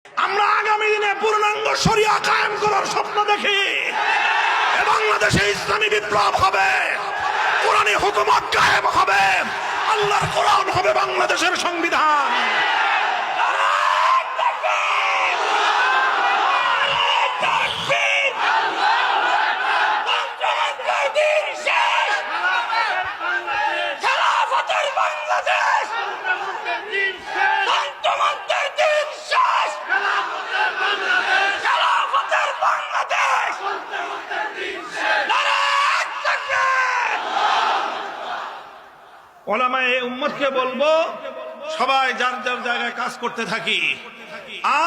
আমরা আগামী দিনে পূর্ণাঙ্গ শরিয়া কায়েম করার স্বপ্ন দেখি। বাংলাদেশে ইসলামী বিপ্লব হবে, কোরআনী হুকুমত কায়েম হবে, আল্লাহর কোরআন হবে বাংলাদেশের সংবিধান। ওলামায়ে উম্মতকে বলবো, সবাই যার যার জায়গায় কাজ করতে থাকি,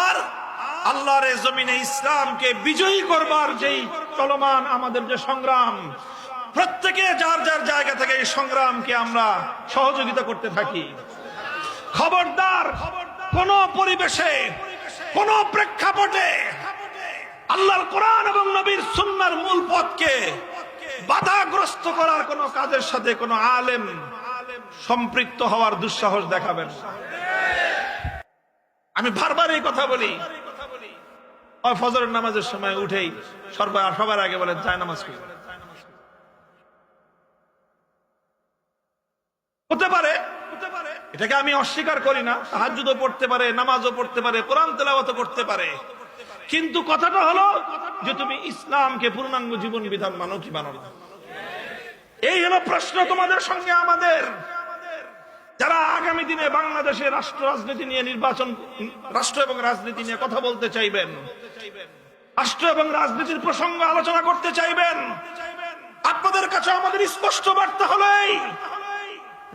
আর আল্লাহর জমিনে ইসলামকে বিজয়ী করবার যেই চলমান আমাদের যে সংগ্রাম, প্রত্যেকে যার যার জায়গা থেকে এই সংগ্রামকে আমরা সহযোগিতা করতে থাকি। খবরদার কোন পরিবেশে, কোন প্রেক্ষাপটে আল্লাহর কোরআন এবং নবীর সুন্নাহর মূল পথকে বাধাগ্রস্ত করার কোন কাজের সাথে কোন আলেম সম্পৃক্ত হওয়ার দুঃসাহস দেখাবেন। আমি বারবার এই কথা বলি, ফজরের নামাজের সময় উঠেই সবার আগে বলেন জায় নামাজ কি হতে পারে। এটাকে আমি অস্বীকার করি না, তাহাজ্জুদও পড়তে পারে, নামাজও পড়তে পারে, কোরআন তেলাওয়াতও করতে পারে, কিন্তু কথাটা হলো যে তুমি ইসলামকে পূর্ণাঙ্গ জীবন বিধান মানো কি মানো না। এই হলো প্রশ্ন তোমাদের সঙ্গে আমাদের, যারা আগামী দিনে বাংলাদেশে রাষ্ট্র রাজনীতি নিয়ে রাষ্ট্র এবং রাজনীতি নিয়ে কথা বলতে চাইবেন, রাষ্ট্র এবং রাজনীতির প্রসঙ্গ আলোচনা করতে চাইবেন, আপনাদের কাছে আমাদের স্পষ্ট বার্তা হলো এই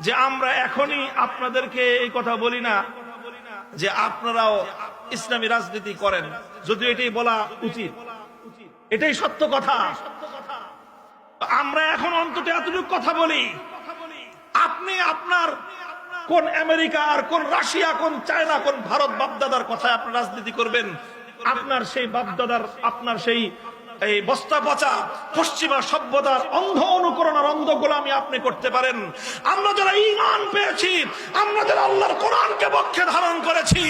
যে আমরা এখনই আপনাদেরকে এই কথা বলি না যে আপনারাও ইসলামী রাজনীতি করেন, যদিও এটাই বলা উচিত, এটাই সত্য কথা। আমরা এখন অন্তত এতটুকু কথা বলি, আপনি আপনার কোন আমেরিকা আর কোন রাশিয়া, কোন চায়না, কোন ভারত বাপদাদার কথায় আপনি রাজনীতি করবেন, আপনার সেই বাপদাদার, আপনার সেই এই বস্তা পচা পশ্চিমা সভ্যতার অন্ধ অনুকরণ আর অন্ধ গোলামি আপনি করতে পারেন। আমরা যারা ঈমান পেয়েছি, আমরা যারা আল্লাহর কোরআনকে বক্ষে ধারণ করেছি,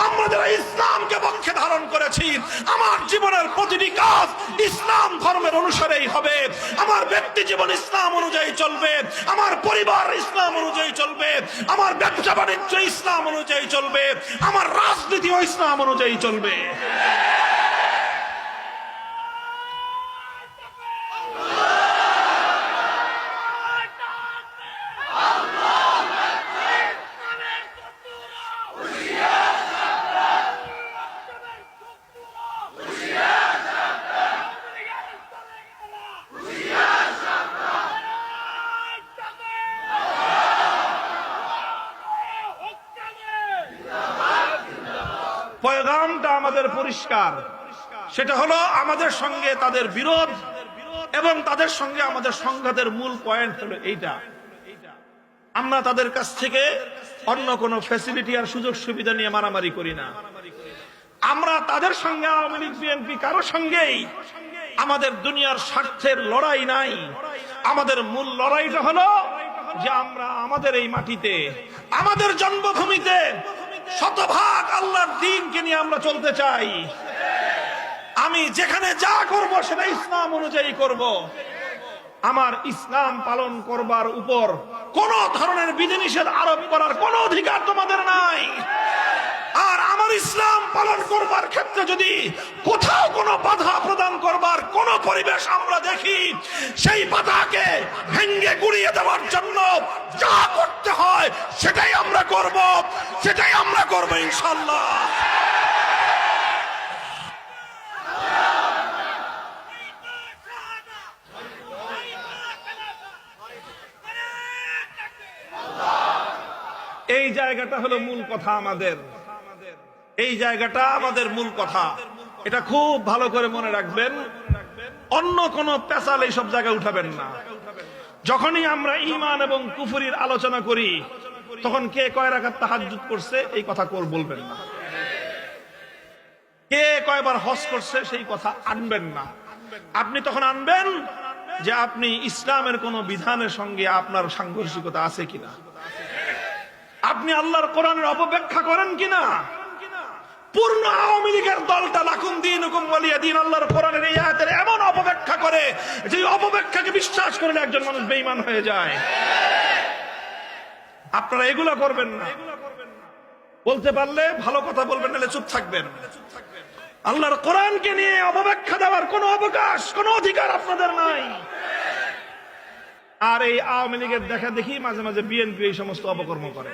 আমরা যারা ইসলামকে বক্ষে ধারণ করেছি, আমার জীবনের প্রতিটি কাজ ইসলাম ধর্মের অনুসারেই হবে, আমার ব্যক্তি জীবন ইসলাম অনুযায়ী চলবে, আমার পরিবার ইসলাম অনুযায়ী চলবে, আমার ব্যবসা বাণিজ্য ইসলাম অনুযায়ী চলবে, আমার রাজনীতিও ইসলাম অনুযায়ী চলবে। পয়গামটা আমাদের পরিষ্কার, সেটা হলো আমাদের সঙ্গে তাদের বিরোধ এবং তাদের সঙ্গে আমাদের সংঘাতের মূল পয়েন্ট হলো এইটা, আমরা তাদের কাছ থেকে অন্য কোনো ফ্যাসিলিটি আর সুযোগ সুবিধা নিয়ে মারামারি করি না। আমরা তাদের সঙ্গে, আওয়ামী লীগ বিএনপি কারো সঙ্গেই আমাদের দুনিয়ার স্বার্থের লড়াই নাই। আমাদের মূল লড়াইটা হলো যে আমরা আমাদের এই মাটিতে, আমাদের জন্মভূমিতে শতভাগ আল্লাহর দ্বীনকে নিয়ে আমরা চলতে চাই। আমি যেখানে যা করব সেটা ইসলাম অনুযায়ী করব। আমার ইসলাম পালন করবার উপর কোন ধরনের বিধিনিষেধ আরোপ করার কোন অধিকার তোমাদের নাই। আর আমার ইসলাম পালন করবার ক্ষেত্রে যদি কোথাও কোনো বাধা প্রদান করবার কোন পরিবেশ আমরা দেখি, সেই বাধাকে ভেঙে গুড়িয়ে দেওয়ার জন্য যা করতে হয় সেটাই আমরা করব, সেটাই আমরা করব ইনশাআল্লাহ। এই জায়গাটা হলো মূল কথা আমাদের, এই জায়গাটা আমাদের মূল কথা। এটা খুব ভালো করে মনে রাখবেন, অন্য কোন পেশাল এইসব জায়গায় উঠাবেন না। যখনই আমরা ঈমান এবং কুফরির আলোচনা করি, তখন কে কয় রাকাত তাহাজ্জুদ করছে এই কথা বলবেন না, কে কয়বার হজ করছে সেই কথা আনবেন না। আপনি তখন আনবেন যে আপনি ইসলামের কোন বিধানের সঙ্গে আপনার সাংঘর্ষিকতা আছে কিনা, আপনি আল্লাহর কোরআনের অপব্যাখ্যা করেন কিনা, পূর্ণ আওয়ামী লীগের দলটা লাকুম দীনুকুম ওয়ালিয়া দিন আল্লাহর কোরআনের এই আয়াতের এমন অপব্যাখ্যা করে যে অপব্যাখ্যাকে বিশ্বাস করলে একজন মানুষ বেঈমান হয়ে যায়। আপনারা এগুলো করবেন না। বলতে পারলে ভালো কথা বলবেন, নাহলে চুপ থাকবেন। আল্লাহর কোরআনকে নিয়ে অপব্যাখ্যা দেওয়ার কোনো অবকাশ, কোনো অধিকার আপনাদের নাই। আর এই আওয়ামী লীগের দেখা দেখি মাঝে মাঝে বিএনপি এই সমস্ত অপকর্ম করে।